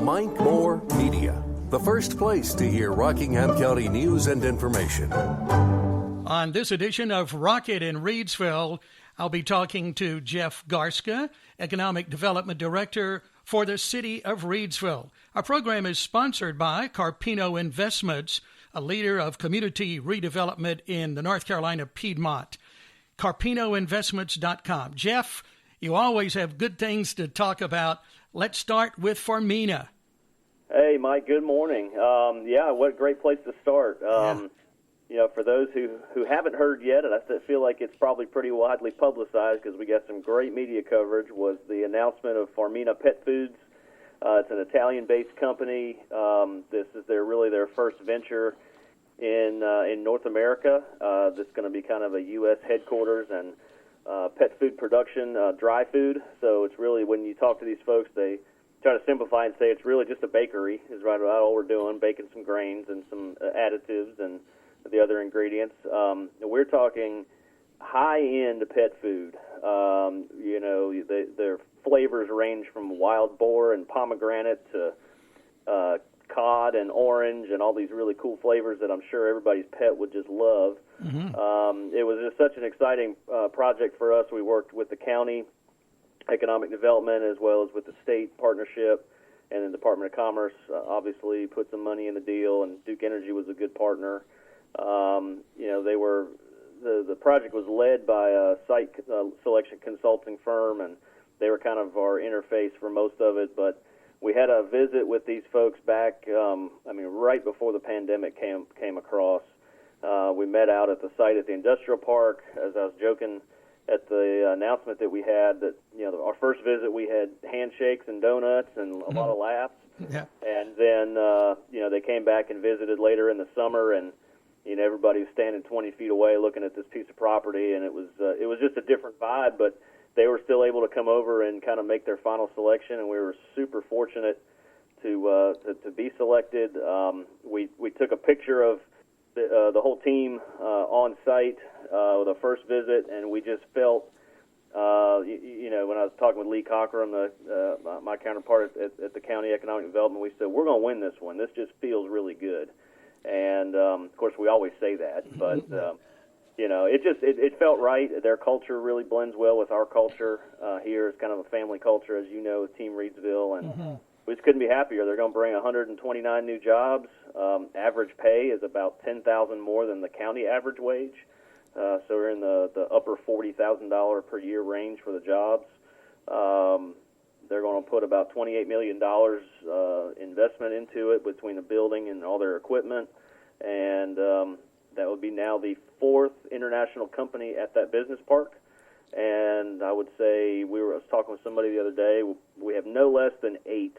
Mike Moore Media, the first place to hear Rockingham County news and information. On this edition of Rocket in Reidsville, I'll be talking to Jeff Garska, Economic Development Director for the City of Reidsville. Our program is sponsored by Carpino Investments, a leader of community redevelopment in the North Carolina Piedmont. CarpinoInvestments.com. Jeff, you always have good things to talk about. Let's start with Farmina. Hey, Mike, good morning. What a great place to start. For those who haven't heard yet, and I feel like it's probably pretty widely publicized because we got some great media coverage, was the announcement of Farmina Pet Foods. It's an Italian-based company. This is their first venture in North America. This is going to be kind of a U.S. headquarters and pet food production, dry food. So it's really, when you talk to these folks, they try to simplify and say it's really just a bakery is right about all we're doing, baking some grains and some additives and the other ingredients. We're talking high-end pet food. Their flavors range from wild boar and pomegranate to cod and orange and all these really cool flavors that I'm sure everybody's pet would just love. Mm-hmm. It was just such an exciting project for us. We worked with the county economic development as well as with the state partnership, and the Department of Commerce obviously put some money in the deal, and Duke Energy was a good partner. The project was led by a site selection consulting firm, and they were kind of our interface for most of it. But we had a visit with these folks back, right before the pandemic came across. We met out at the site at the industrial park. As I was joking at the announcement that we had, that our first visit we had handshakes and donuts and a lot of laughs. Yeah. And then they came back and visited later in the summer, and everybody was standing 20 feet away looking at this piece of property, and it was just a different vibe, but they were still able to come over and kind of make their final selection, and we were super fortunate to be selected. We took a picture of the whole team on site with the first visit, and we just felt, when I was talking with Lee Cochran, my counterpart at the County Economic Development, we said, we're going to win this one. This just feels really good. And, of course, we always say that, but, it felt right. Their culture really blends well with our culture here. It's kind of a family culture, as you know, with Team Reidsville, and we just couldn't be happier. They're going to bring 129 new jobs. Average pay is about $10,000 more than the county average wage. So we're in the upper $40,000 per year range for the jobs. They're going to put about $28 million investment into it between the building and all their equipment. And that would be now the fourth international company at that business park. And I would say, I was talking with somebody the other day, we have no less than 8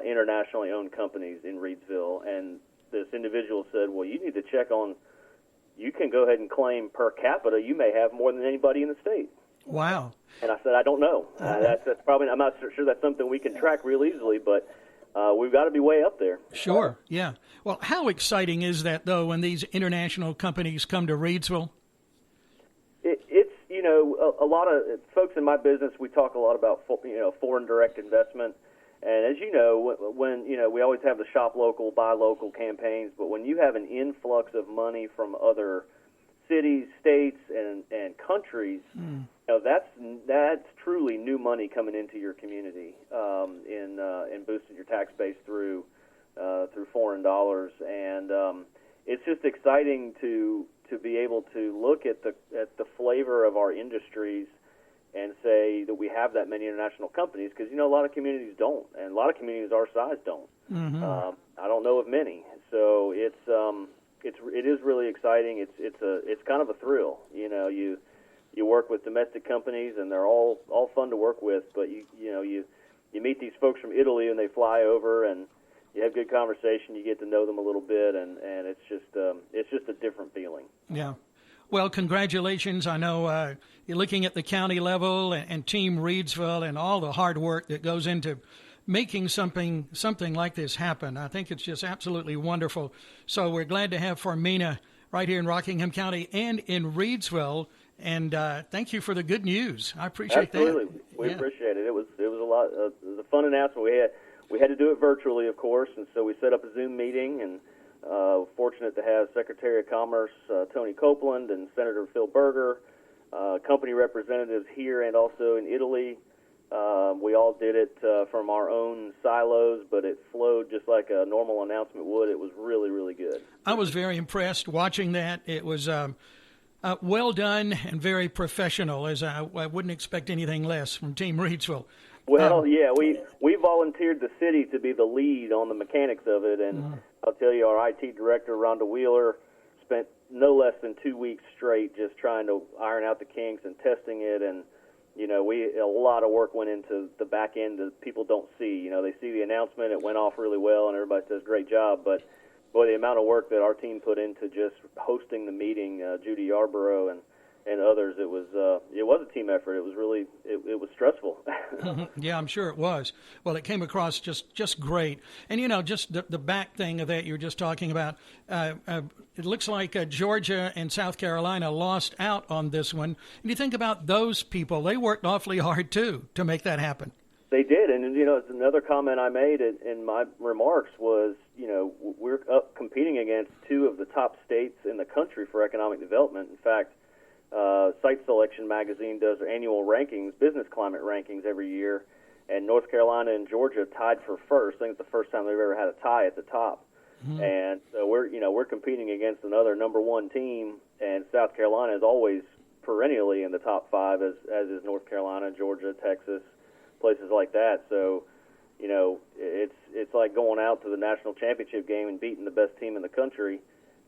internationally owned companies in Reidsville. And this individual said, well, you need to check on, you can go ahead and claim per capita, you may have more than anybody in the state. Wow. And I said, I don't know. That's probably, I'm not sure that's something we can track real easily, but we've got to be way up there. Sure, yeah. Well, how exciting is that, though, when these international companies come to Reidsville? It's a lot of folks in my business, we talk a lot about, foreign direct investment. And as you know, when we always have the shop local, buy local campaigns, but when you have an influx of money from other cities, states, and countries, that's truly new money coming into your community in boosting your tax base through foreign dollars, and it's just exciting to be able to look at the flavor of our industries and say that we have that many international companies, because a lot of communities don't, and a lot of communities our size don't. Mm-hmm. I don't know of many, so it is really exciting. It's kind of a thrill. You work with domestic companies, and they're all fun to work with, but you meet these folks from Italy, and they fly over, and you have good conversation. You get to know them a little bit, and it's just a different feeling. Yeah. Well, congratulations. I know you're looking at the county level and Team Reidsville and all the hard work that goes into making something like this happen. I think it's just absolutely wonderful. So we're glad to have Farmina right here in Rockingham County and in Reidsville. And thank you for the good news. I appreciate Absolutely. that. We appreciate it. It was a lot. It was a fun announcement. we had to do it virtually, of course, and so we set up a Zoom meeting, and fortunate to have Secretary of Commerce Tony Copeland and Senator Phil Berger, company representatives here and also in Italy. We all did it from our own silos, but it flowed just like a normal announcement would. It was really, really good. I was very impressed watching that. It was well done and very professional, as I wouldn't expect anything less from Team Reidsville. Well, yeah, we volunteered the city to be the lead on the mechanics of it, and I'll tell you, our IT director, Rhonda Wheeler, spent no less than 2 weeks straight just trying to iron out the kinks and testing it, and a lot of work went into the back end that people don't see. They see the announcement, it went off really well, and everybody says great job, but boy, the amount of work that our team put into just hosting the meeting, Judy Yarborough and others, it was a team effort. It was really it was stressful. Yeah, I'm sure it was. Well, it came across just great. And just the back thing of that you were just talking about. It looks like Georgia and South Carolina lost out on this one. And you think about those people; they worked awfully hard too to make that happen. They did, and it's another comment I made in my remarks was, we're up competing against two of the top states in the country for economic development. In fact, Site Selection magazine does their annual rankings, business climate rankings every year, and North Carolina and Georgia tied for first. I think it's the first time they've ever had a tie at the top. Mm-hmm. And so we're competing against another number one team, and South Carolina is always perennially in the top five, as is North Carolina, Georgia, Texas, places like that. So, it's like going out to the national championship game and beating the best team in the country.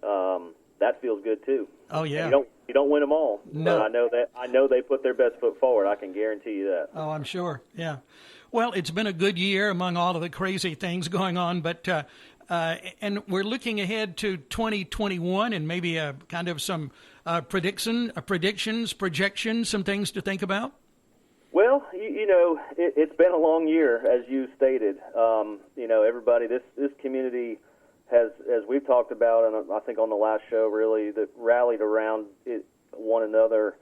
That feels good too. Oh yeah. You don't win them all. No. But I know they put their best foot forward. I can guarantee you that. Oh, I'm sure. Yeah. Well, it's been a good year among all of the crazy things going on, but and we're looking ahead to 2021 and maybe kind of some predictions, projections, some things to think about. Well, it's been a long year, as you stated. Everybody, this community has, as we've talked about, and I think on the last show, really, that rallied around one another,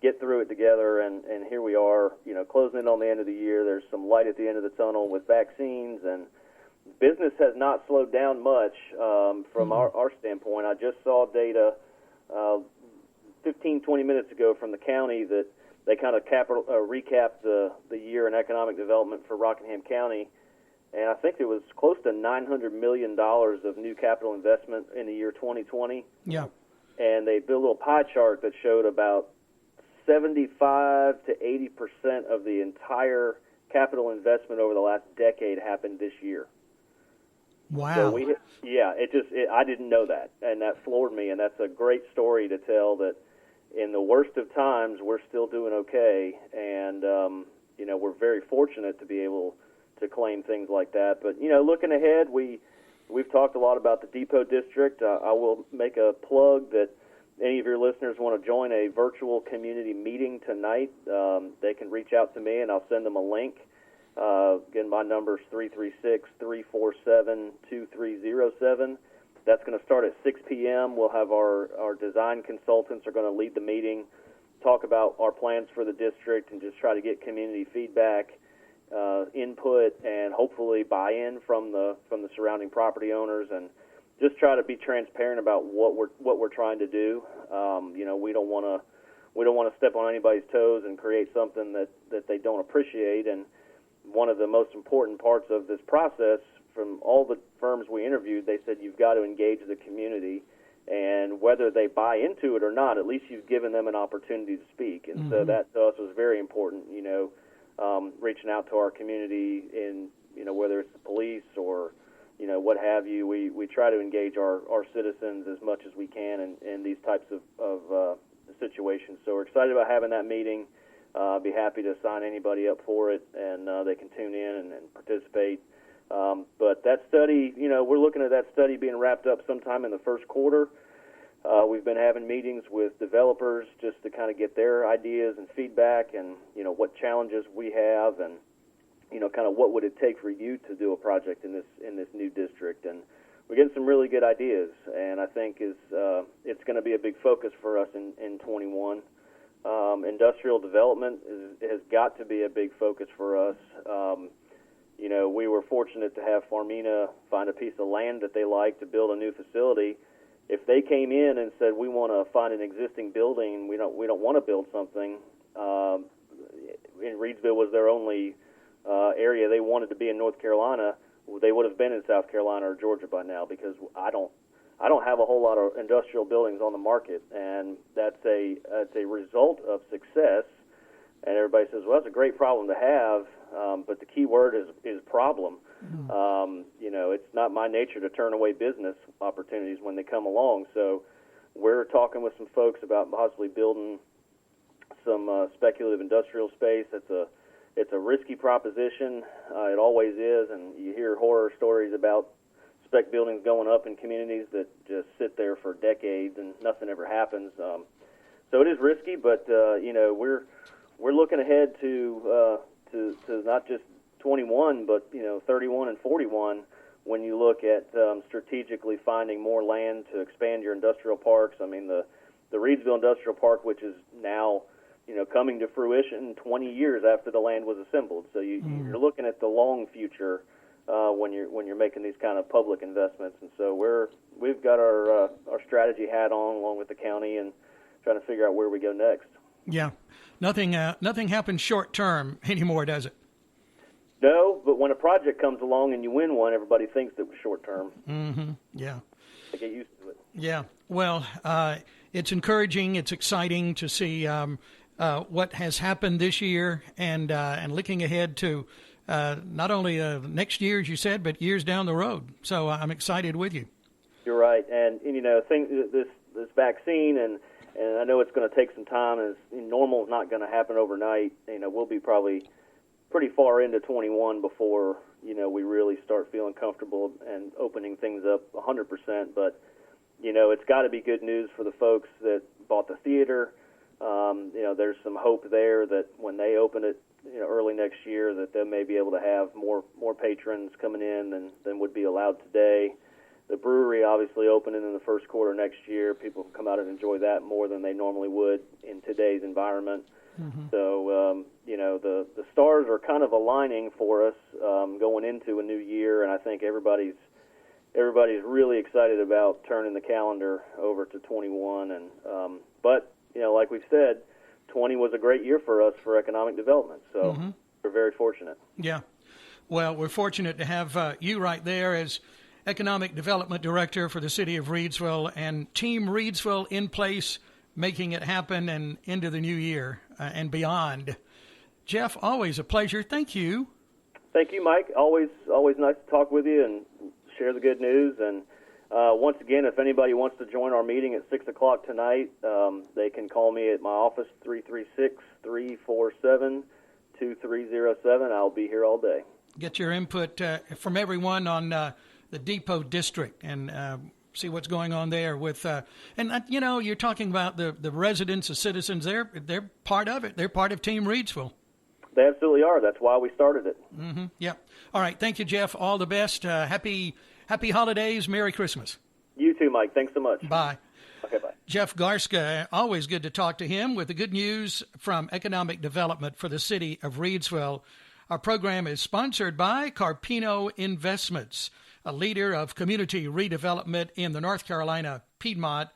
get through it together, and here we are, closing in on the end of the year. There's some light at the end of the tunnel with vaccines, and business has not slowed down much from our standpoint. I just saw data 15, 20 minutes ago from the county that they kind of recapped the year in economic development for Rockingham County, and I think it was close to $900 million of new capital investment in the year 2020. Yeah. And they built a little pie chart that showed about 75 to 80% of the entire capital investment over the last decade happened this year. Wow. So I didn't know that, and that floored me, and that's a great story to tell that in the worst of times, we're still doing okay, and, we're very fortunate to be able to claim things like that. But, looking ahead, we've talked a lot about the Depot District. I will make a plug that any of your listeners want to join a virtual community meeting tonight. They can reach out to me, and I'll send them a link. Again, my number is 336-347-2307. That's going to start at 6 p.m. We'll have our design consultants are going to lead the meeting, talk about our plans for the district, and just try to get community feedback, input, and hopefully buy-in from the surrounding property owners, and just try to be transparent about what we're trying to do. We don't want to step on anybody's toes and create something that they don't appreciate. And one of the most important parts of this process, from all the firms we interviewed, they said you've got to engage the community, and whether they buy into it or not, at least you've given them an opportunity to speak. And so that to us was very important, reaching out to our community in, whether it's the police or, what have you. We try to engage our citizens as much as we can in these types of situations. So we're excited about having that meeting. Be happy to sign anybody up for it, and they can tune in and participate. But that study, we're looking at that study being wrapped up sometime in the first quarter. We've been having meetings with developers just to kind of get their ideas and feedback, and what challenges we have, and kind of what would it take for you to do a project in this new district. And we're getting some really good ideas, and I think it's going to be a big focus for us in 21. Industrial development has got to be a big focus for us. we were fortunate to have Farmina find a piece of land that they liked to build a new facility. If they came in and said, we want to find an existing building, we don't want to build something, and Reidsville was their only area they wanted to be in North Carolina, they would have been in South Carolina or Georgia by now, because I don't have a whole lot of industrial buildings on the market, and that's a result of success. And everybody says, well, that's a great problem to have, but the key word is problem. It's not my nature to turn away business opportunities when they come along. So we're talking with some folks about possibly building some speculative industrial space. It's a risky proposition. It always is, and you hear horror stories about spec buildings going up in communities that just sit there for decades and nothing ever happens. So it is risky, but we're looking ahead to not just 21, but 31 and 41. When you look at strategically finding more land to expand your industrial parks, I mean the Reidsville Industrial Park, which is now coming to fruition 20 years after the land was assembled. So you're looking at the long future when you're making these kind of public investments. And so we've got our strategy hat on along with the county and trying to figure out where we go next. Yeah, nothing happens short term anymore, does it? No, but when a project comes along and you win one, everybody thinks it was short term. Mm-hmm. Yeah. They get used to it. Yeah. Well, it's encouraging. It's exciting to see what has happened this year, and looking ahead to not only next year, as you said, but years down the road. So I'm excited with you. You're right, and this vaccine, and I know it's going to take some time. As normal is not going to happen overnight. We'll be probably pretty far into 21 before we really start feeling comfortable and opening things up 100%. But it's got to be good news for the folks that bought the theater. There's some hope there that when they open it early next year, that they may be able to have more patrons coming in than would be allowed today. The brewery obviously opening in the first quarter next year. People can come out and enjoy that more than they normally would in today's environment. Mm-hmm. So, the stars are kind of aligning for us going into a new year, and I think everybody's really excited about turning the calendar over to 21. And but like we've said, 20 was a great year for us for economic development. So we're very fortunate. Yeah. Well, we're fortunate to have you right there as Economic Development Director for the city of Reidsville, and Team Reidsville in place, making it happen and into the new year and beyond. Jeff, always a pleasure. Thank you. Thank you, Mike. Always nice to talk with you and share the good news. And once again, if anybody wants to join our meeting at 6 o'clock tonight, they can call me at my office, 336-347-2307. I'll be here all day. Get your input from everyone on the Depot District and see what's going on there with you're talking about the residents, the citizens. They're part of it. They're part of Team Reidsville. They absolutely are. That's why we started it. Mm-hmm. Yeah. All right. Thank you, Jeff. All the best. Happy holidays. Merry Christmas. You too, Mike. Thanks so much. Bye. Okay, bye. Jeff Garska, always good to talk to him with the good news from economic development for the city of Reidsville. Our program is sponsored by Carpino Investments, a leader of community redevelopment in the North Carolina Piedmont,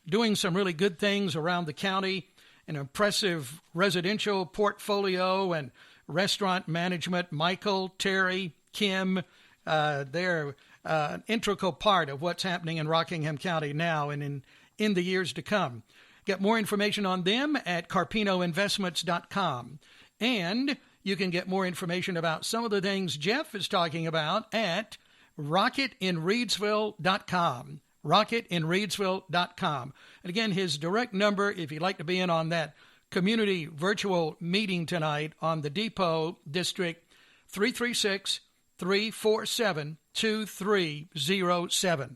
doing some really good things around the county, an impressive residential portfolio and restaurant management. Michael, Terry, Kim, they're an integral part of what's happening in Rockingham County now and in the years to come. Get more information on them at carpinoinvestments.com. And you can get more information about some of the things Jeff is talking about at rocketinreidsville.com. rocketinreidsville.com. And again, his direct number, if you'd like to be in on that community virtual meeting tonight on the Depot District, 336-347-2307.